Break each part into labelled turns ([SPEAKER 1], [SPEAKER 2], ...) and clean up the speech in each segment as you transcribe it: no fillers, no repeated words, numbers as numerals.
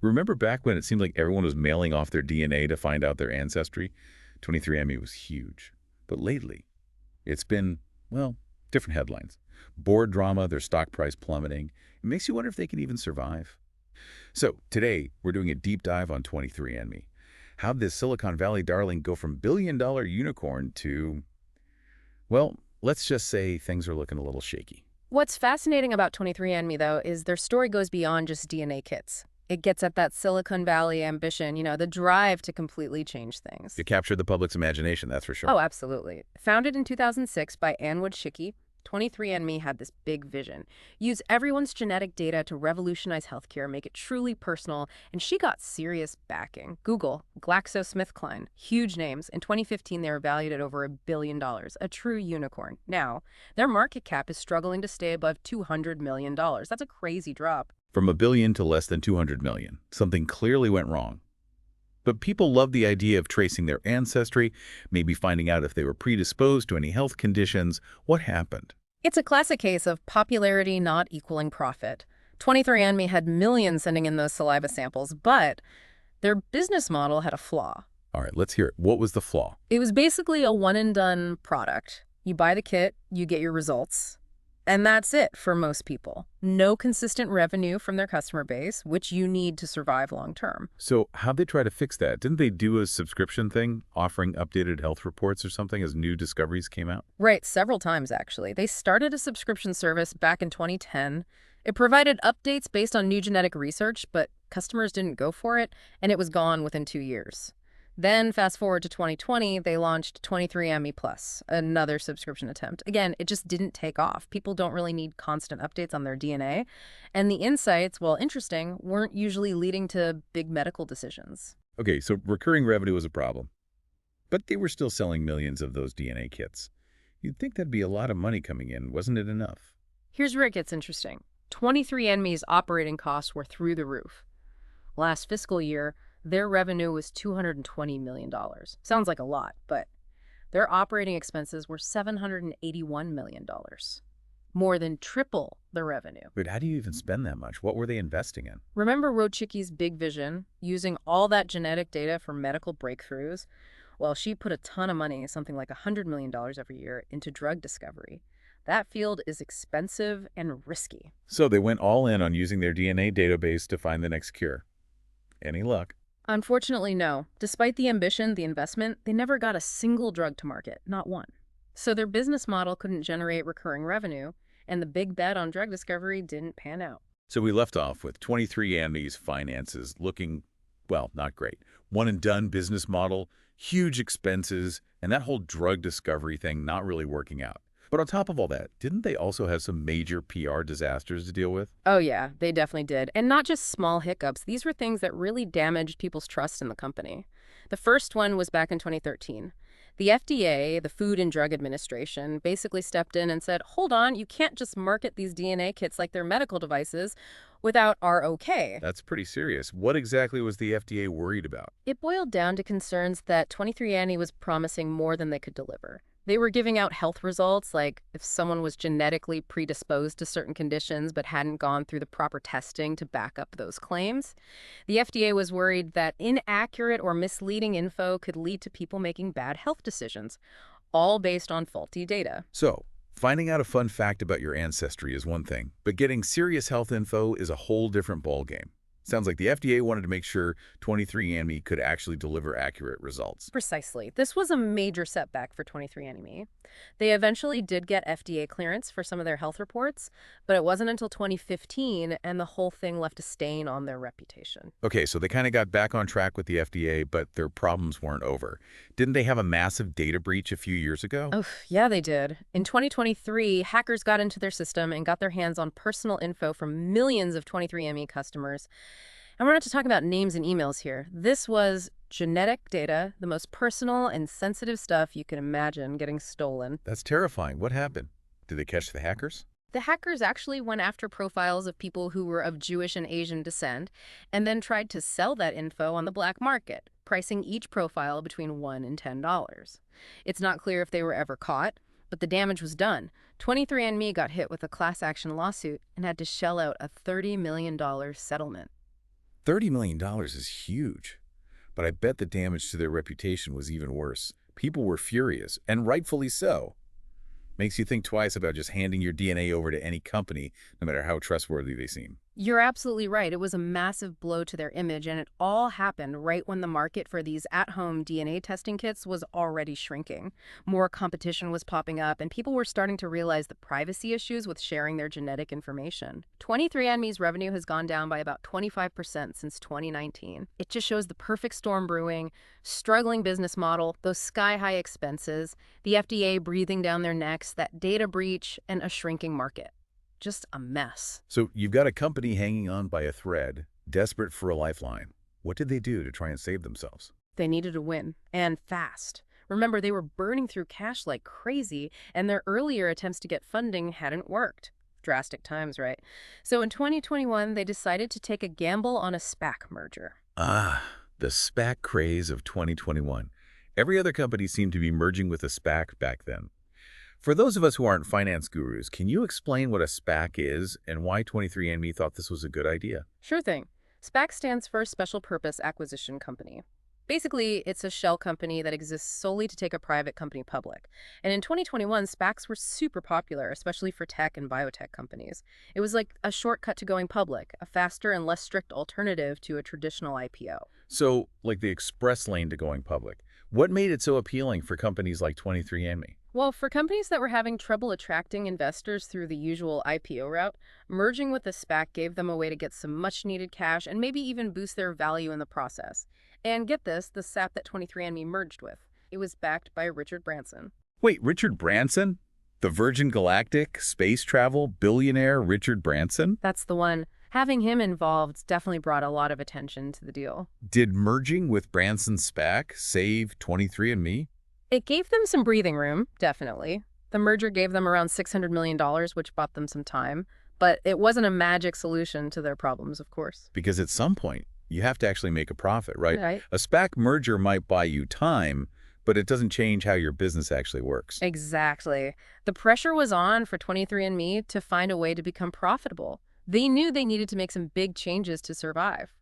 [SPEAKER 1] Remember back when it seemed like everyone was mailing off their DNA to find out their ancestry? 23andMe was huge. But lately, it's been, well, different headlines. Board drama, their stock price plummeting. It makes you wonder if they can even survive. So today, we're doing a deep dive on 23andMe. How'd this Silicon Valley darling go from billion-dollar unicorn to, well, let's just say things are looking a little shaky.
[SPEAKER 2] What's fascinating about 23andMe, though, is their story goes beyond just DNA kits. It gets at that Silicon Valley ambition, the drive to completely change things.
[SPEAKER 1] It captured the public's imagination, that's for sure.
[SPEAKER 2] Oh, absolutely. Founded in 2006 by Anwood Schicke, 23andMe had this big vision. Use everyone's genetic data to revolutionize healthcare, make it truly personal, and she got serious backing. Google, GlaxoSmithKline, huge names. In 2015, they were valued at over $1 billion, a true unicorn. Now, their market cap is struggling to stay above $200 million. That's a crazy drop.
[SPEAKER 1] From a billion to less than 200 million. Something clearly went wrong. But people love the idea of tracing their ancestry, maybe finding out if they were predisposed to any health conditions. What happened?
[SPEAKER 2] It's a classic case of popularity not equaling profit. 23andMe had millions sending in those saliva samples, but their business model had a flaw.
[SPEAKER 1] All right, let's hear it. What was the flaw?
[SPEAKER 2] It was basically a one-and-done product. You buy the kit, you get your results. And that's it for most people. No consistent revenue from their customer base, which you need to survive long term.
[SPEAKER 1] So how'd they try to fix that? Didn't they do a subscription thing, offering updated health reports or something as new discoveries came out?
[SPEAKER 2] Right, several times actually. They started a subscription service back in 2010. It provided updates based on new genetic research, but customers didn't go for it, and it was gone within 2 years. Then, fast forward to 2020, they launched 23andMe Plus, another subscription attempt. Again, it just didn't take off. People don't really need constant updates on their DNA. And the insights, while interesting, weren't usually leading to big medical decisions.
[SPEAKER 1] Okay, so recurring revenue was a problem. But they were still selling millions of those DNA kits. You'd think that'd be a lot of money coming in. Wasn't it enough?
[SPEAKER 2] Here's where it gets interesting. 23andMe's operating costs were through the roof. Last fiscal year, their revenue was $220 million. Sounds like a lot, but their operating expenses were $781 million. More than triple the revenue.
[SPEAKER 1] But how do you even spend that much? What were they investing in?
[SPEAKER 2] Remember Rochicki's big vision, using all that genetic data for medical breakthroughs? Well, she put a ton of money, something like $100 million every year, into drug discovery. That field is expensive and risky.
[SPEAKER 1] So they went all in on using their DNA database to find the next cure. Any luck?
[SPEAKER 2] Unfortunately, no. Despite the ambition, the investment, they never got a single drug to market, not one. So their business model couldn't generate recurring revenue, and the big bet on drug discovery didn't pan out.
[SPEAKER 1] So we left off with 23andMe's finances looking, well, not great. One-and-done business model, huge expenses, and that whole drug discovery thing not really working out. But on top of all that, didn't they also have some major PR disasters to deal with?
[SPEAKER 2] Oh yeah, they definitely did. And not just small hiccups. These were things that really damaged people's trust in the company. The first one was back in 2013. The FDA, the Food and Drug Administration, basically stepped in and said, hold on, you can't just market these DNA kits like they're medical devices without our okay.
[SPEAKER 1] That's pretty serious. What exactly was the FDA worried about?
[SPEAKER 2] It boiled down to concerns that 23andMe was promising more than they could deliver. They were giving out health results, like if someone was genetically predisposed to certain conditions but hadn't gone through the proper testing to back up those claims. The FDA was worried that inaccurate or misleading info could lead to people making bad health decisions, all based on faulty data.
[SPEAKER 1] So, finding out a fun fact about your ancestry is one thing, but getting serious health info is a whole different ballgame. Sounds like the FDA wanted to make sure 23andMe could actually deliver accurate results.
[SPEAKER 2] Precisely. This was a major setback for 23andMe. They eventually did get FDA clearance for some of their health reports, but it wasn't until 2015, and the whole thing left a stain on their reputation.
[SPEAKER 1] Okay, so they kind of got back on track with the FDA, but their problems weren't over. Didn't they have a massive data breach a few years ago?
[SPEAKER 2] Oh, yeah, they did. In 2023, hackers got into their system and got their hands on personal info from millions of 23andMe customers. And we're not to talk about names and emails here. This was genetic data, the most personal and sensitive stuff you can imagine getting stolen.
[SPEAKER 1] That's terrifying. What happened? Did they catch the hackers?
[SPEAKER 2] The hackers actually went after profiles of people who were of Jewish and Asian descent and then tried to sell that info on the black market, pricing each profile between $1 and $10. It's not clear if they were ever caught, but the damage was done. 23andMe got hit with a class action lawsuit and had to shell out a $30 million settlement.
[SPEAKER 1] $30 million is huge, but I bet the damage to their reputation was even worse. People were furious, and rightfully so. Makes you think twice about just handing your DNA over to any company, no matter how trustworthy they seem.
[SPEAKER 2] You're absolutely right. It was a massive blow to their image, and it all happened right when the market for these at-home DNA testing kits was already shrinking. More competition was popping up, and people were starting to realize the privacy issues with sharing their genetic information. 23andMe's revenue has gone down by about 25% since 2019. It just shows the perfect storm brewing, struggling business model, those sky-high expenses, the FDA breathing down their necks, that data breach, and a shrinking market. Just a mess.
[SPEAKER 1] So you've got a company hanging on by a thread, desperate for a lifeline. What did they do to try and save themselves?
[SPEAKER 2] They needed a win, and fast. Remember, they were burning through cash like crazy, and their earlier attempts to get funding hadn't worked. Drastic times, right? So in 2021, they decided to take a gamble on a SPAC merger.
[SPEAKER 1] Ah, the SPAC craze of 2021. Every other company seemed to be merging with a SPAC back then. For those of us who aren't finance gurus, can you explain what a SPAC is and why 23andMe thought this was a good idea?
[SPEAKER 2] Sure thing. SPAC stands for Special Purpose Acquisition Company. Basically, it's a shell company that exists solely to take a private company public. And in 2021, SPACs were super popular, especially for tech and biotech companies. It was like a shortcut to going public, a faster and less strict alternative to a traditional IPO.
[SPEAKER 1] So, like the express lane to going public. What made it so appealing for companies like 23andMe?
[SPEAKER 2] Well, for companies that were having trouble attracting investors through the usual IPO route, merging with a SPAC gave them a way to get some much-needed cash and maybe even boost their value in the process. And get this, the SAP that 23andMe merged with. It was backed by Richard Branson.
[SPEAKER 1] Wait, Richard Branson? The Virgin Galactic space travel billionaire Richard Branson?
[SPEAKER 2] That's the one. Having him involved definitely brought a lot of attention to the deal.
[SPEAKER 1] Did merging with Branson's SPAC save 23andMe?
[SPEAKER 2] It gave them some breathing room, definitely. The merger gave them around $600 million, which bought them some time. But it wasn't a magic solution to their problems, of course.
[SPEAKER 1] Because at some point, you have to actually make a profit, right?
[SPEAKER 2] Right.
[SPEAKER 1] A SPAC merger might buy you time, but it doesn't change how your business actually works.
[SPEAKER 2] Exactly. The pressure was on for 23andMe to find a way to become profitable. They knew they needed to make some big changes to survive.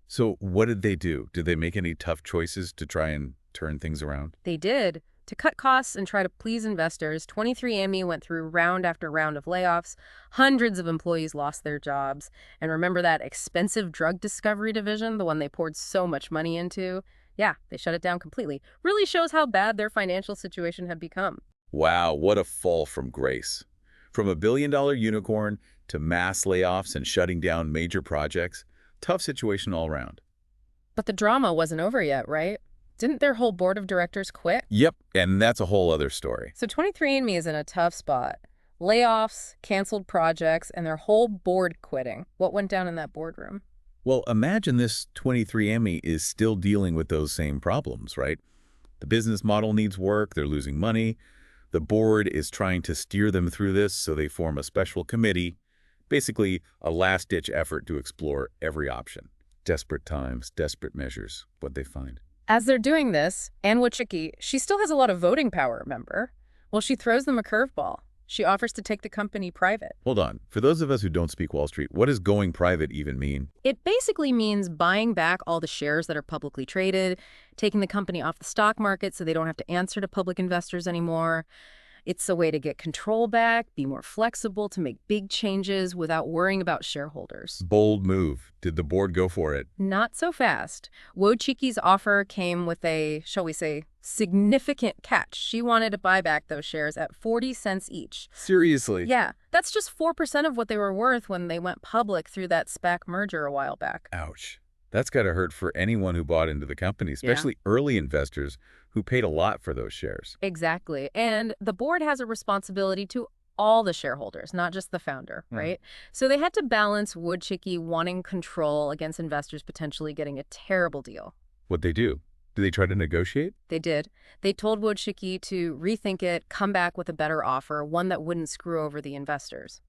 [SPEAKER 1] So what did they do? Did they make any tough choices to try and turn things around?
[SPEAKER 2] They did. To cut costs and try to please investors, 23andMe went through round after round of layoffs. Hundreds of employees lost their jobs. And remember that expensive drug discovery division, the one they poured so much money into? Yeah, they shut it down completely. Really shows how bad their financial situation had become.
[SPEAKER 1] Wow, what a fall from grace. From a billion-dollar unicorn to mass layoffs and shutting down major projects, tough situation all around.
[SPEAKER 2] But the drama wasn't over yet, right? Didn't their whole board of directors quit?
[SPEAKER 1] Yep, and that's a whole other story.
[SPEAKER 2] So 23andMe is in a tough spot. Layoffs, canceled projects, and their whole board quitting. What went down in that boardroom?
[SPEAKER 1] Well, imagine this 23andMe is still dealing with those same problems, right? The business model needs work, they're losing money. The board is trying to steer them through this, so they form a special committee, basically a last-ditch effort to explore every option. Desperate times, desperate measures, what they find.
[SPEAKER 2] As they're doing this, Anne Wojcicki, she still has a lot of voting power, remember? Well, she throws them a curveball. She offers to take the company private.
[SPEAKER 1] Hold on. For those of us who don't speak Wall Street, what does going private even mean?
[SPEAKER 2] It basically means buying back all the shares that are publicly traded, taking the company off the stock market so they don't have to answer to public investors anymore. It's a way to get control back, be more flexible, to make big changes without worrying about shareholders.
[SPEAKER 1] Bold move. Did the board go for it?
[SPEAKER 2] Not so fast. Wojcicki's offer came with a, shall we say, significant catch. She wanted to buy back those shares at 40 cents each.
[SPEAKER 1] Seriously?
[SPEAKER 2] Yeah, that's just 4% of what they were worth when they went public through that SPAC merger a while back.
[SPEAKER 1] Ouch. That's got to hurt for anyone who bought into the company, especially early investors who paid a lot for those shares.
[SPEAKER 2] Exactly. And the board has a responsibility to all the shareholders, not just the founder, right? So they had to balance Wojcicki wanting control against investors potentially getting a terrible deal.
[SPEAKER 1] What'd they do? Did they try to negotiate?
[SPEAKER 2] They did. They told Wojcicki to rethink it, come back with a better offer, one that wouldn't screw over the investors.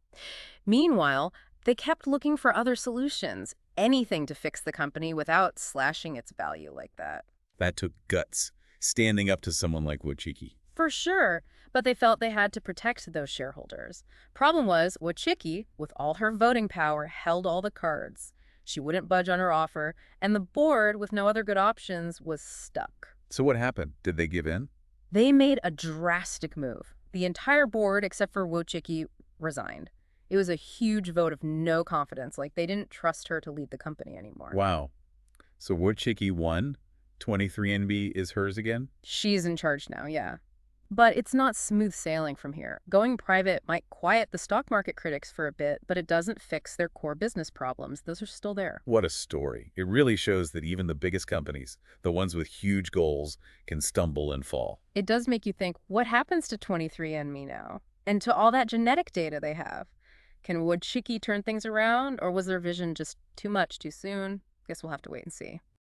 [SPEAKER 2] Meanwhile, they kept looking for other solutions, anything to fix the company without slashing its value like that.
[SPEAKER 1] That took guts, standing up to someone like Wojcicki.
[SPEAKER 2] For sure, but they felt they had to protect those shareholders. Problem was, Wojcicki, with all her voting power, held all the cards. She wouldn't budge on her offer, and the board, with no other good options, was stuck.
[SPEAKER 1] So what happened? Did they give in?
[SPEAKER 2] They made a drastic move. The entire board, except for Wojcicki, resigned. It was a huge vote of no confidence, like they didn't trust her to lead the company anymore.
[SPEAKER 1] Wow. So Woodchicky won. 23andMe is hers again?
[SPEAKER 2] She's in charge now, yeah. But it's not smooth sailing from here. Going private might quiet the stock market critics for a bit, but it doesn't fix their core business problems. Those are still there.
[SPEAKER 1] What a story. It really shows that even the biggest companies, the ones with huge goals, can stumble and fall.
[SPEAKER 2] It does make you think, what happens to 23andMe now? And to all that genetic data they have? Can Wojcicki turn things around, or was their vision just too much too soon? Guess we'll have to wait and see.